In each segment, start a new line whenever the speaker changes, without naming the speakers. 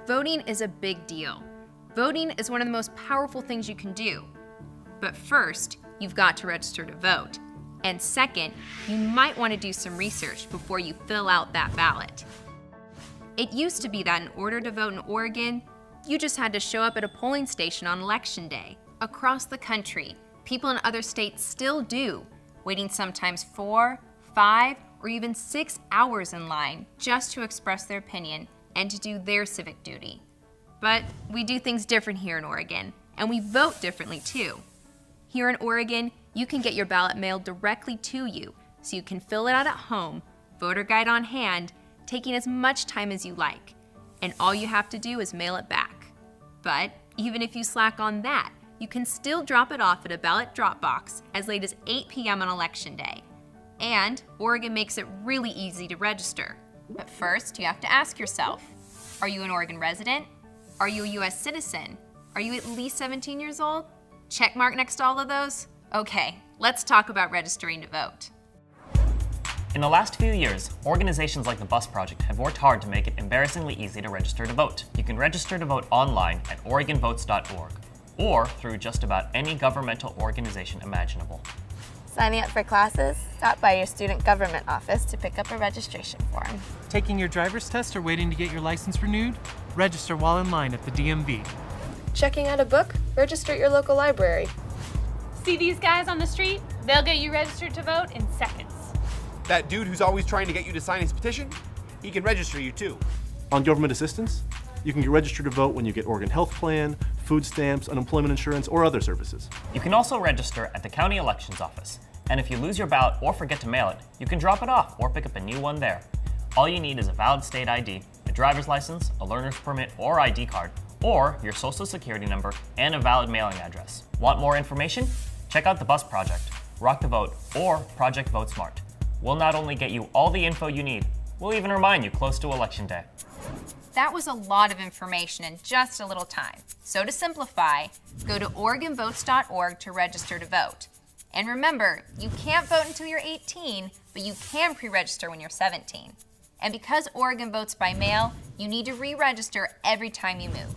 Voting is a big deal. Voting is one of the most powerful things you can do. But first, you've got to register to vote. And second, you might want to do some research before you fill out that ballot. It used to be that in order to vote in Oregon, you just had to show up at a polling station on Election Day. Across the country, people in other states still do, waiting sometimes 4, 5, or even 6 hours in line just to express their opinion and to do their civic duty. But we do things different here in Oregon, and we vote differently too. Here in Oregon, you can get your ballot mailed directly to you, so you can fill it out at home, voter guide on hand, taking as much time as you like. And all you have to do is mail it back. But even if you slack on that, you can still drop it off at a ballot drop box as late as 8 p.m. on Election Day. And Oregon makes it really easy to register. But first, you have to ask yourself, are you an Oregon resident? Are you a U.S. citizen? Are you at least 17 years old? Check mark next to all of those? Okay, let's talk about registering to vote.
In the last few years, organizations like the Bus Project have worked hard to make it embarrassingly easy to register to vote. You can register to vote online at OregonVotes.org or through just about any governmental organization imaginable.
Signing up for classes? Stop by your student government office to pick up a registration form.
Taking your driver's test or waiting to get your license renewed? Register while in line at the DMV.
Checking out a book? Register at your local library.
See these guys on the street? They'll get you registered to vote in seconds.
That dude who's always trying to get you to sign his petition? He can register you too.
On government assistance, you can get registered to vote when you get Oregon Health Plan, food stamps, unemployment insurance, or other services.
You can also register at the county elections office. And if you lose your ballot or forget to mail it, you can drop it off or pick up a new one there. All you need is a valid state ID, a driver's license, a learner's permit or ID card, or your social security number and a valid mailing address. Want more information? Check out the Bus Project, Rock the Vote, or Project Vote Smart. We'll not only get you all the info you need, we'll even remind you close to Election Day.
That was a lot of information in just a little time. So to simplify, go to OregonVotes.org to register to vote. And remember, you can't vote until you're 18, but you can pre-register when you're 17. And because Oregon votes by mail, you need to re-register every time you move.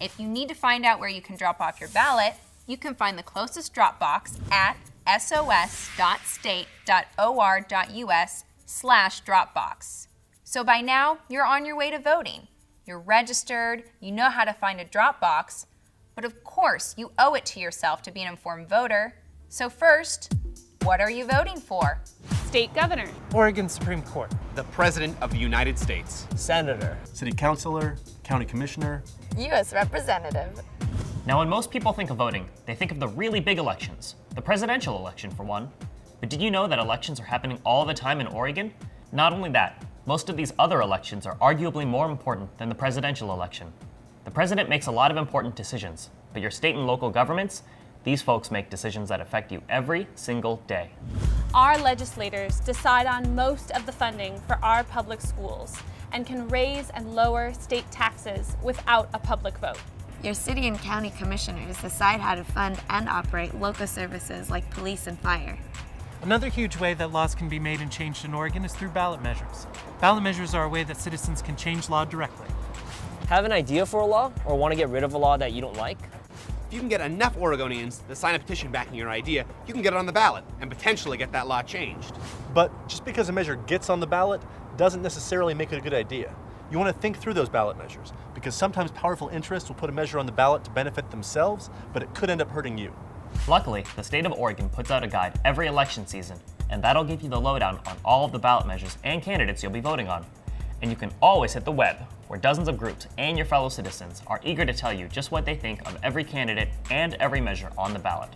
If you need to find out where you can drop off your ballot, you can find the closest drop box at sos.state.or.us/dropbox. So by now, you're on your way to voting. You're registered, you know how to find a drop box, but of course, you owe it to yourself to be an informed voter. So first, what are you voting for?
State governor.
Oregon Supreme Court.
The President of the United States.
Senator.
City councilor, county commissioner.
U.S. representative.
Now, when most people think of voting, they think of the really big elections, the presidential election for one. But did you know that elections are happening all the time in Oregon? Not only that, most of these other elections are arguably more important than the presidential election. The president makes a lot of important decisions, but your state and local governments, these folks make decisions that affect you every single day.
Our legislators decide on most of the funding for our public schools and can raise and lower state taxes without a public vote.
Your city and county commissioners decide how to fund and operate local services like police and fire.
Another huge way that laws can be made and changed in Oregon is through ballot measures. Ballot measures are a way that citizens can change law directly.
Have an idea for a law or want to get rid of a law that you don't like?
If you can get enough Oregonians to sign a petition backing your idea, you can get it on the ballot and potentially get that law changed.
But just because a measure gets on the ballot doesn't necessarily make it a good idea. You want to think through those ballot measures, because sometimes powerful interests will put a measure on the ballot to benefit themselves, but it could end up hurting you.
Luckily, the state of Oregon puts out a guide every election season, and that'll give you the lowdown on all of the ballot measures and candidates you'll be voting on. And you can always hit the web, where dozens of groups and your fellow citizens are eager to tell you just what they think of every candidate and every measure on the ballot.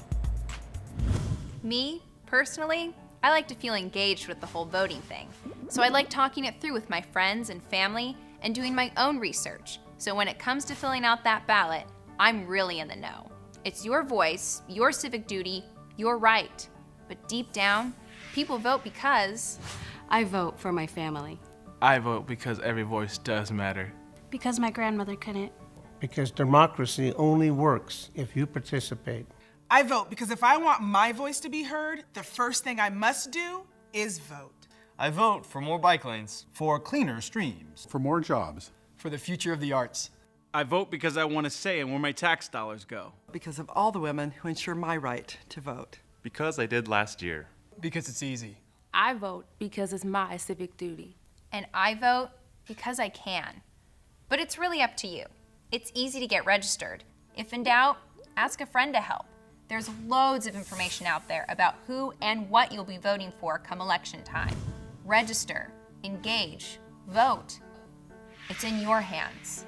Me, personally, I like to feel engaged with the whole voting thing. So I like talking it through with my friends and family and doing my own research. So when it comes to filling out that ballot, I'm really in the know. It's your voice, your civic duty, your right. But deep down, people vote because
I vote for my family.
I vote because every voice does matter.
Because my grandmother couldn't.
Because democracy only works if you participate.
I vote because if I want my voice to be heard, the first thing I must do is vote.
I vote for more bike lanes.
For cleaner streams.
For more jobs.
For the future of the arts. I vote because I want a say in where my tax dollars go.
Because of all the women who ensure my right to vote.
Because I did last year.
Because it's easy.
I vote because it's my civic duty.
And I vote because I can. But it's really up to you. It's easy to get registered. If in doubt, ask a friend to help. There's loads of information out there about who and what you'll be voting for come election time. Register, engage, vote. It's in your hands.